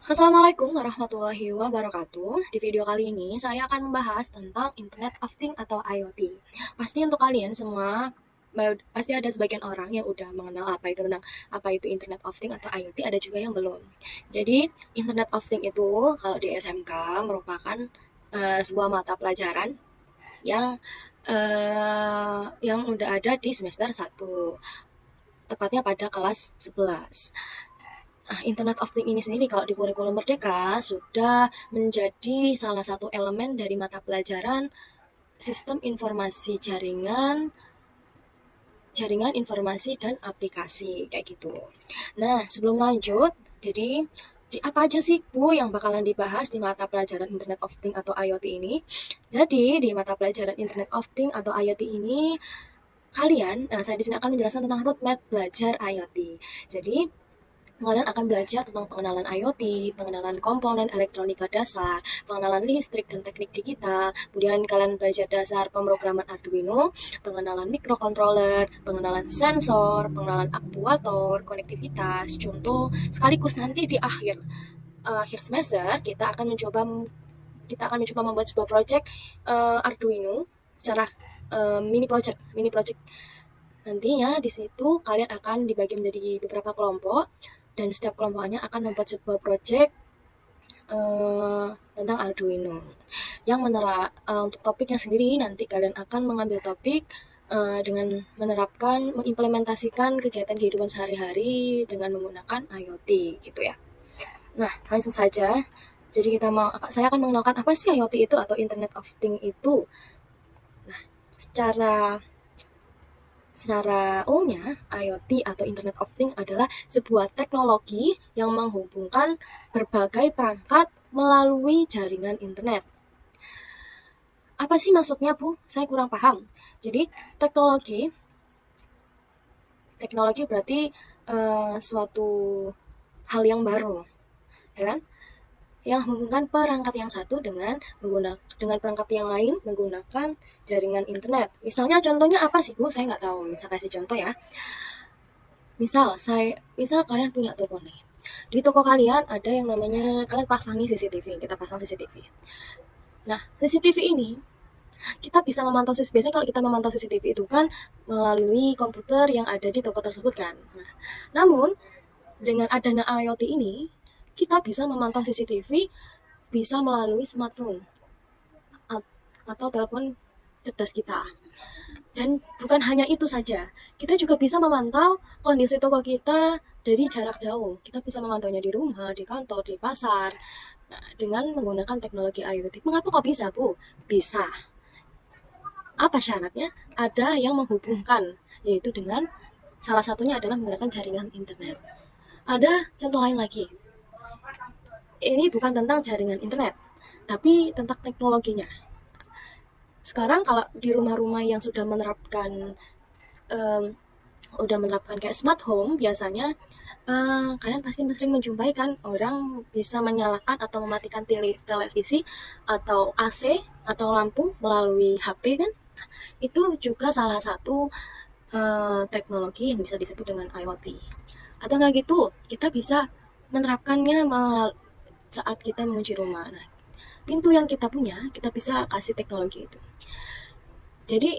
Assalamualaikum warahmatullahi wabarakatuh. Di video kali ini saya akan membahas tentang Internet of Things atau IoT. Pasti untuk kalian semua pasti ada sebagian orang yang udah mengenal apa itu Internet of Things atau IoT, ada juga yang belum. Jadi Internet of Things itu kalau di SMK merupakan sebuah mata pelajaran yang udah ada di semester 1, tepatnya pada kelas 11. Internet of Things ini sendiri kalau di kurikulum Merdeka sudah menjadi salah satu elemen dari mata pelajaran sistem informasi jaringan informasi dan aplikasi kayak gitu. Nah, sebelum lanjut, jadi apa aja sih Bu yang bakalan dibahas di mata pelajaran Internet of Things atau IoT ini? Jadi di mata pelajaran Internet of Things atau IoT ini saya di sini akan menjelaskan tentang roadmap belajar IoT. Jadi kalian akan belajar tentang pengenalan IoT, pengenalan komponen elektronika dasar, pengenalan listrik dan teknik digital, kemudian kalian belajar dasar pemrograman Arduino, pengenalan microcontroller, pengenalan sensor, pengenalan aktuator, konektivitas, contoh, sekaligus nanti di akhir semester kita akan mencoba membuat sebuah project Arduino secara mini project. Nantinya di situ kalian akan dibagi menjadi beberapa kelompok dan setiap kelompoknya akan membuat sebuah project tentang Arduino. Untuk topiknya sendiri nanti kalian akan mengambil topik dengan mengimplementasikan kegiatan kehidupan sehari-hari dengan menggunakan IoT gitu ya. Nah, langsung saja. Jadi saya akan mengenalkan apa sih IoT itu atau Internet of Things itu. Nah, Secara umumnya, IoT atau Internet of Things adalah sebuah teknologi yang menghubungkan berbagai perangkat melalui jaringan internet. Apa sih maksudnya, Bu? Saya kurang paham. Jadi, teknologi berarti suatu hal yang baru, ya kan? Yang menghubungkan perangkat yang satu dengan perangkat yang lain menggunakan jaringan internet. Misalnya contohnya apa sih, Bu? Saya nggak tahu. Misal kasih contoh ya. Misal kalian punya toko nih. Di toko kalian ada yang namanya kalian pasangi CCTV. Kita pasang CCTV. Nah, CCTV ini kita bisa memantau biasanya kalau kita memantau CCTV itu kan melalui komputer yang ada di toko tersebut kan. Nah, namun dengan adanya IoT ini kita bisa memantau CCTV bisa melalui smartphone atau telepon cerdas kita. Dan bukan hanya itu saja, kita juga bisa memantau kondisi toko kita dari jarak jauh. Kita bisa memantaunya di rumah, di kantor, di pasar. Nah, dengan menggunakan teknologi IoT. Mengapa kok bisa, Bu? Bisa. Apa syaratnya? Ada yang menghubungkan, yaitu dengan salah satunya adalah menggunakan jaringan internet. Ada contoh lain lagi. Ini bukan tentang jaringan internet, tapi tentang teknologinya. Sekarang kalau di rumah-rumah yang sudah menerapkan kayak smart home, biasanya kalian pasti sering menjumpai kan orang bisa menyalakan atau mematikan televisi atau AC atau lampu melalui HP kan. Itu juga salah satu teknologi yang bisa disebut dengan IoT. Atau nggak gitu, kita bisa menerapkannya saat kita mengunci rumah. Nah, pintu yang kita punya, kita bisa kasih teknologi itu. Jadi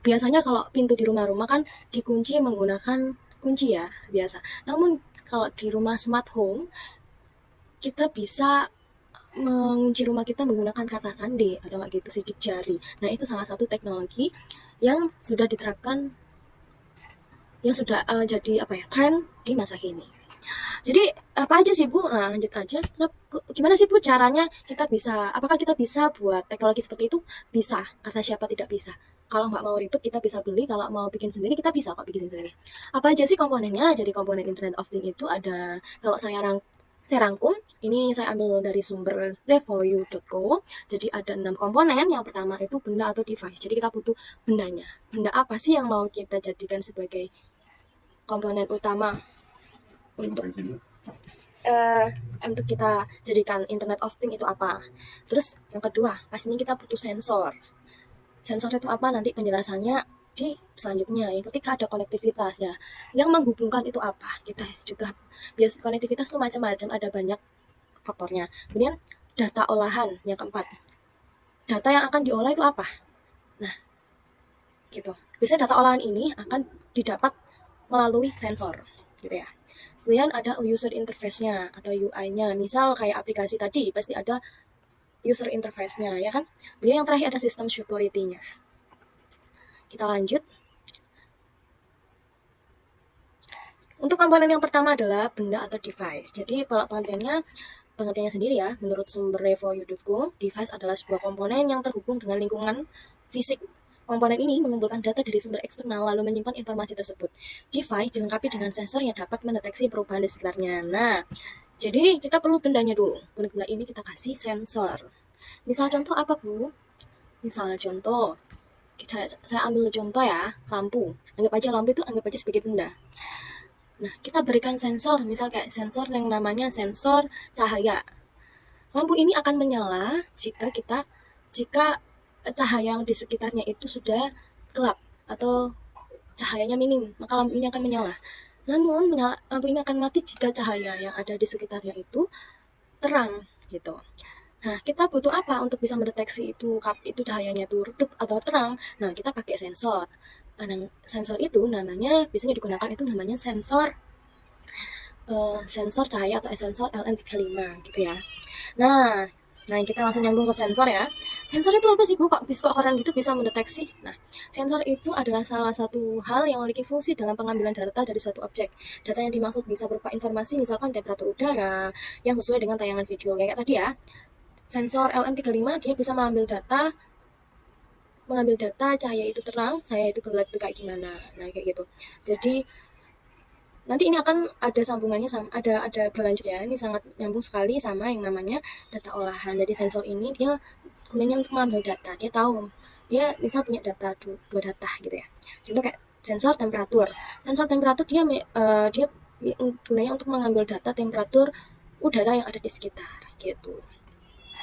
biasanya kalau pintu di rumah-rumah kan dikunci menggunakan kunci ya, biasa. Namun kalau di rumah smart home, kita bisa mengunci rumah kita menggunakan kata sandi atau nggak gitu sidik jari. Nah, itu salah satu teknologi yang sudah diterapkan, yang sudah jadi tren di masa kini. Jadi apa aja sih Bu? Nah, lanjut aja. Gimana sih Bu caranya apakah kita bisa buat teknologi seperti itu? Bisa. Kata siapa tidak bisa? Kalau nggak mau ribet kita bisa beli, kalau mau bikin sendiri kita bisa kok bikin sendiri. Apa aja sih komponennya? Jadi komponen Internet of Things itu ada, kalau saya rangkum, ini saya ambil dari sumber revoyu.co. Jadi ada 6 komponen. Yang pertama itu benda atau device. Jadi kita butuh bendanya. Benda apa sih yang mau kita jadikan sebagai komponen utama untuk untuk kita jadikan Internet of Things itu apa. Terus yang kedua, pastinya kita butuh sensor. Sensor itu apa nanti penjelasannya di selanjutnya. Yang ketiga ada konektivitas ya. Yang menghubungkan itu apa? Kita juga konektivitas itu macam-macam, ada banyak faktornya. Kemudian data olahan yang keempat. Data yang akan diolah itu apa? Nah, gitu. Biasanya data olahan ini akan didapat melalui sensor, gitu ya. Kemudian ada user interface-nya atau UI-nya. Misal kayak aplikasi tadi pasti ada user interface-nya, ya kan? Kemudian yang terakhir ada sistem security-nya. Kita lanjut. Untuk komponen yang pertama adalah benda atau device. Jadi pengertiannya sendiri ya, menurut sumber review.co, device adalah sebuah komponen yang terhubung dengan lingkungan fisik. Komponen ini mengumpulkan data dari sumber eksternal lalu menyimpan informasi tersebut. Device dilengkapi dengan sensor yang dapat mendeteksi perubahan di sekitarnya. Nah, jadi kita perlu bendanya dulu. Benda ini kita kasih sensor. Misal contoh apa, Bu? Misal contoh, saya ambil contoh ya, lampu. Anggap aja sebagai benda. Nah, kita berikan sensor, misal kayak sensor yang namanya sensor cahaya. Lampu ini akan menyala jika cahaya yang di sekitarnya itu sudah gelap atau cahayanya minim, maka lampu ini akan menyala. Namun, lampu ini akan mati jika cahaya yang ada di sekitarnya itu terang, gitu. Nah, kita butuh apa untuk bisa mendeteksi itu cahayanya itu redup atau terang? Nah, kita pakai sensor. Nah, sensor itu biasanya digunakan itu namanya sensor cahaya atau sensor LM35 gitu ya. Nah, kita langsung nyambung ke sensor ya. Sensor itu apa sih, Bu? Kok orang gitu bisa mendeteksi? Nah, sensor itu adalah salah satu hal yang memiliki fungsi dalam pengambilan data dari suatu objek. Data yang dimaksud bisa berupa informasi, misalkan temperatur udara, yang sesuai dengan tayangan video. Kayak tadi ya, sensor LM35 dia bisa mengambil data cahaya itu terang, cahaya itu gelap itu kayak gimana. Nah, kayak gitu. Jadi, nanti ini akan ada sambungannya ada berlanjut ya. Ini sangat nyambung sekali sama yang namanya data olahan. Jadi sensor ini dia gunanya untuk mengambil data. Dia tahu dia misal punya data dua data gitu ya. Contoh kayak sensor temperatur. Sensor temperatur dia gunanya untuk mengambil data temperatur udara yang ada di sekitar gitu.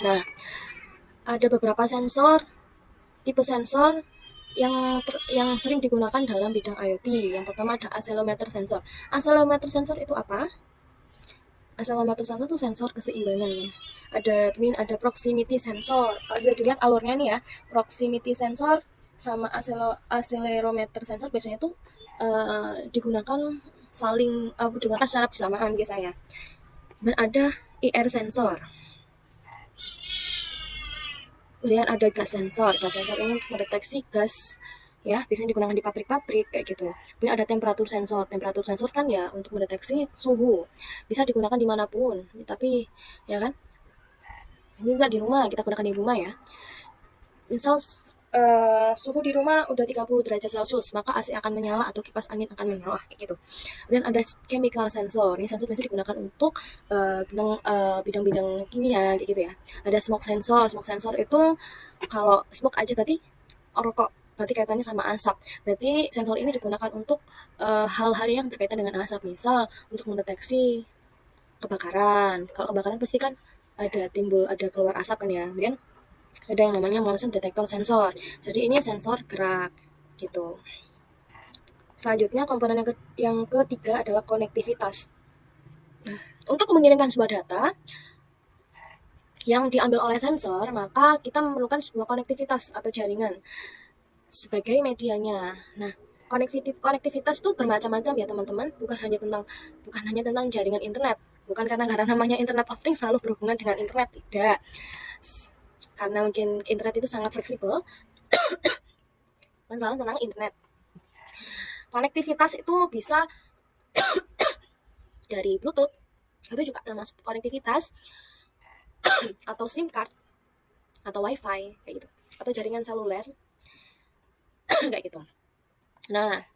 Nah, ada beberapa tipe sensor yang sering digunakan dalam bidang IoT. Yang pertama ada accelerometer sensor. Accelerometer sensor itu apa? Accelerometer sensor itu sensor keseimbangan ya. Ada proximity sensor. Kalau bisa dilihat alurnya nih ya, proximity sensor sama accelerometer sensor biasanya itu digunakan secara bersamaan biasanya. Dan ada IR sensor. Kemudian ada gas sensor. Gas sensor ini untuk mendeteksi gas ya, biasanya digunakan di pabrik-pabrik kayak gitu. Kemudian ada temperatur sensor. Temperatur sensor kan ya untuk mendeteksi suhu. Bisa digunakan dimanapun, tapi ya kan, ini enggak di rumah, kita gunakan di rumah ya. Misal suhu di rumah udah 30 derajat Celcius, maka AC akan menyala atau kipas angin akan menyala kayak gitu. Kemudian ada chemical sensor. Ini sensor biasanya digunakan untuk bidang-bidang kimia kayak gitu ya. Ada smoke sensor. Smoke sensor itu kalau smoke aja berarti rokok. Berarti kaitannya sama asap. Berarti sensor ini digunakan untuk hal-hal yang berkaitan dengan asap. Misal untuk mendeteksi kebakaran. Kalau kebakaran pasti kan ada keluar asap kan ya. Kemudian ada yang namanya motion detector sensor. Jadi ini sensor gerak gitu. Selanjutnya komponen yang ketiga adalah konektivitas. Untuk mengirimkan sebuah data yang diambil oleh sensor, maka kita memerlukan sebuah konektivitas atau jaringan sebagai medianya. Nah, konektivitas itu bermacam-macam ya teman-teman, bukan hanya tentang jaringan internet. Bukan karena namanya Internet of Things selalu berhubungan dengan internet, tidak. Karena mungkin internet itu sangat fleksibel, tentang internet. Konektivitas itu bisa dari Bluetooth, itu juga termasuk konektivitas, atau SIM card, atau WiFi kayak gitu, atau jaringan seluler kayak gitu. Nah,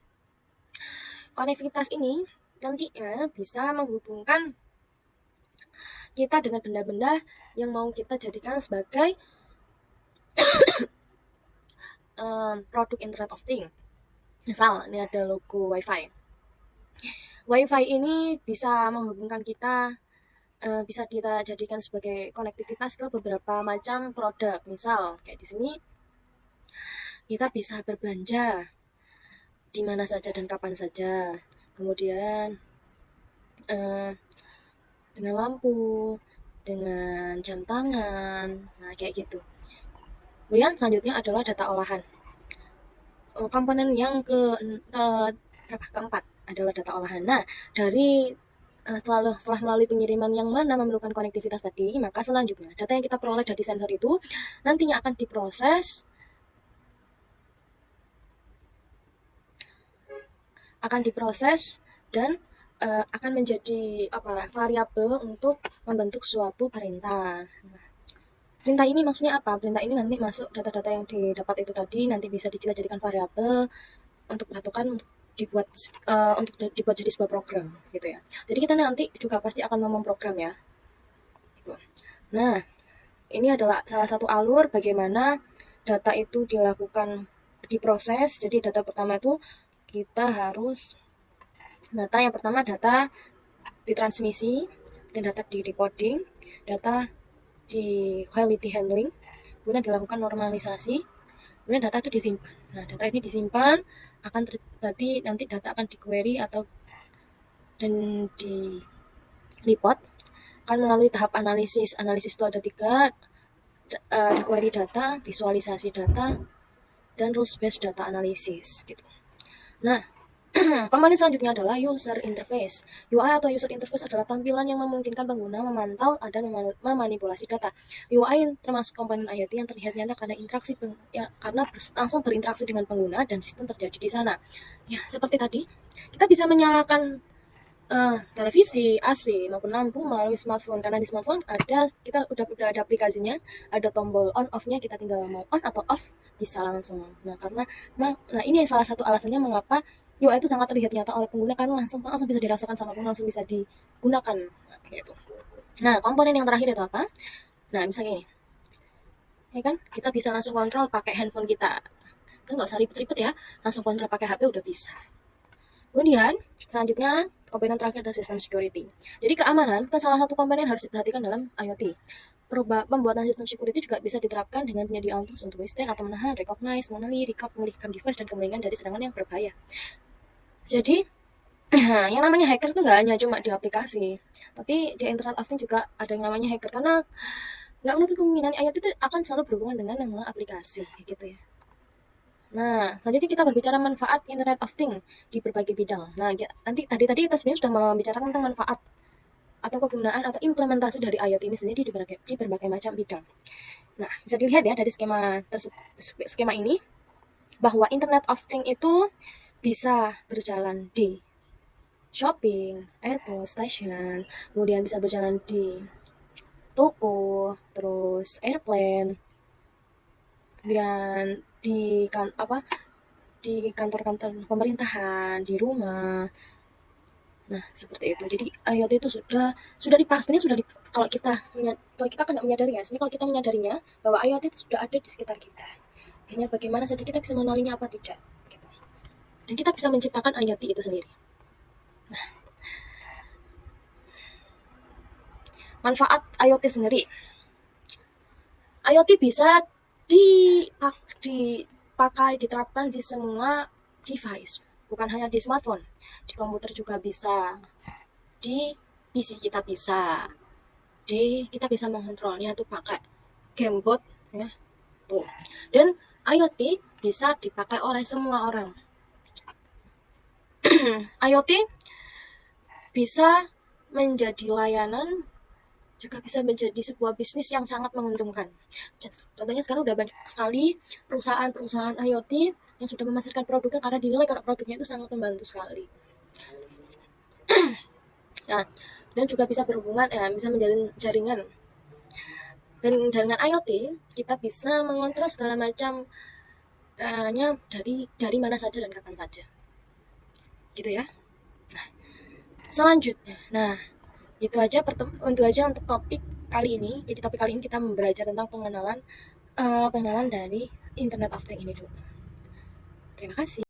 konektivitas ini nantinya bisa menghubungkan kita dengan benda-benda yang mau kita jadikan sebagai produk Internet of Things. Misal, ini ada logo WiFi. WiFi ini bisa menghubungkan kita, bisa kita jadikan sebagai konektivitas ke beberapa macam produk. Misal, kayak di sini kita bisa berbelanja di mana saja dan kapan saja. Kemudian dengan lampu, dengan jam tangan, nah kayak gitu. Kemudian selanjutnya adalah data olahan. Komponen yang keempat adalah data olahan. Nah, dari setelah melalui pengiriman yang mana memerlukan konektivitas tadi, maka selanjutnya data yang kita peroleh dari sensor itu nantinya akan diproses dan akan menjadi variabel untuk membentuk suatu perintah. Perintah ini maksudnya apa? Perintah ini nanti masuk data-data yang didapat itu tadi nanti bisa dijadikan variabel untuk peraturan untuk dibuat jadi sebuah program gitu ya. Jadi kita nanti juga pasti akan memprogram ya. Gitu. Nah, ini adalah salah satu alur bagaimana data itu diproses. Jadi data pertama itu kita harus yang pertama data ditransmisi, dan data di decoding, data di quality handling, kemudian dilakukan normalisasi, kemudian data itu disimpan. Nah, data ini disimpan berarti nanti data akan di-query dan di report akan melalui tahap analisis. Analisis itu ada 3, query data, visualisasi data, dan rules based data analysis gitu. Nah, komponen selanjutnya adalah user interface. UI atau user interface adalah tampilan yang memungkinkan pengguna memantau dan memanipulasi data. UI termasuk komponen IoT yang terlihat nyata karena langsung berinteraksi dengan pengguna dan sistem terjadi di sana. Ya, seperti tadi, kita bisa menyalakan televisi, AC maupun lampu melalui smartphone, karena di smartphone kita udah ada aplikasinya, ada tombol on off-nya, kita tinggal mau on atau off bisa langsung. Nah, ini salah satu alasannya mengapa UI itu sangat terlihat nyata oleh pengguna, karena langsung bisa dirasakan sama pengguna, langsung bisa digunakan gitu. Nah, komponen yang terakhir itu apa? Nah, misalnya ini, ya kan, kita bisa langsung kontrol pakai handphone kita, kan nggak usah ribet-ribet ya, langsung kontrol pakai HP udah bisa. Kemudian selanjutnya komponen terakhir adalah sistem security. Jadi keamanan kan salah satu komponen yang harus diperhatikan dalam IoT. Pembuatan sistem security juga bisa diterapkan dengan penyediaan tools untuk withstand atau menahan, recognize, monolith, recap, memulihkan device, dan kemungkinan dari serangan yang berbahaya. Jadi yang namanya hacker itu nggak hanya cuma di aplikasi, tapi di Internet of Things juga ada yang namanya hacker, karena nggak menutup kemungkinan IoT itu akan selalu berhubungan dengan yang namanya aplikasi gitu ya. Nah, selanjutnya kita berbicara manfaat Internet of Things di berbagai bidang. Nah, tadi kita sebenarnya sudah membicarakan tentang manfaat atau kegunaan atau implementasi dari IoT ini sendiri di berbagai macam bidang. Nah, bisa dilihat ya dari skema ini bahwa Internet of Things itu bisa berjalan di shopping, airport, stasiun, kemudian bisa berjalan di toko, terus airplane, kemudian di kantor-kantor pemerintahan, di rumah. Nah, seperti itu. Jadi IoT itu kalau kita kan nggak menyadari ya. Sebenarnya kalau kita menyadarinya bahwa IoT itu sudah ada di sekitar kita. Hanya bagaimana saja kita bisa mengenalinya apa tidak. Gitu. Dan kita bisa menciptakan IoT itu sendiri. Nah, manfaat IoT sendiri. IoT bisa diterapkan di semua device, bukan hanya di smartphone. Di komputer juga bisa, di PC kita bisa, kita bisa mengontrolnya tuh pakai gamebot ya. Tuh. Dan IoT bisa dipakai oleh semua orang. IoT bisa menjadi layanan, juga bisa menjadi sebuah bisnis yang sangat menguntungkan. Contohnya sekarang udah banyak sekali perusahaan-perusahaan IoT yang sudah memasarkan produknya karena dinilai kalau produknya itu sangat membantu sekali. Ya, dan juga bisa bisa menjalin jaringan. Dan dengan IoT kita bisa mengontrol segala macam dari mana saja dan kapan saja. Gitu ya. Nah, selanjutnya. Nah, itu aja untuk topik kali ini. Jadi topik kali ini kita belajar tentang pengenalan dari Internet of Things ini dulu. Terima kasih.